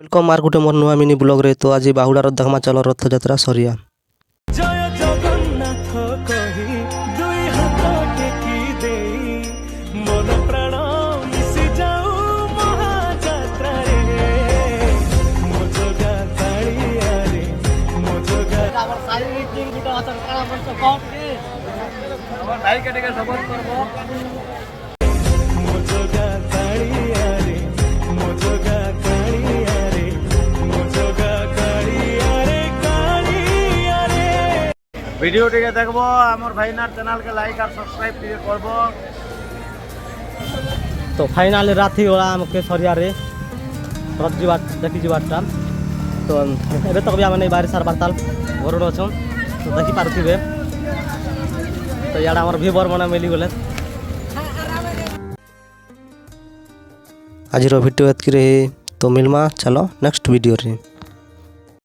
Welcome are गुटे मोर नुआ mini blog रे। तो आज बाहुड़ा देखमा चलो रथयात्रा सरिया। जय जगन्नाथ कही दुई हाथ टेकी देई मन प्राण मिशि जाऊ महाजात्रा रे मो जगा कालिया रे मो जगा আমার শারীরিক দিক দুটো আছে কারা বলছে কট রে আমার ভাইকে ডেকে সাপোর্ট করব मो जगा कालिया रे मो जगा कालिया रे मो जगा कालिया रे ভিডিওটিকে দেখবো আমার ভাইনার চ্যানেলকে লাইক আর সাবস্ক্রাইব দিয়ে করব। তো ফাইনালি রাতি ওরা আমাকে সরিয়ারে রথ যাবার দেখি যাবারটা। তো ଏବେ ତକ ବି ଆମେ ନେଇ ବାହାରି ସାର ବାର୍ତ୍ତାଲ ଘରକୁ ଅଛନ୍ ତ ଦେଖି ପାରୁଥିବେ। ତ ଇଆଡ଼େ ଆମର ଭିବର ମାନେ ମିଳିଗଲେ। आज वीडियो एतकी रही। तो मिलमा चलो नेक्स्ट वीडियो रे।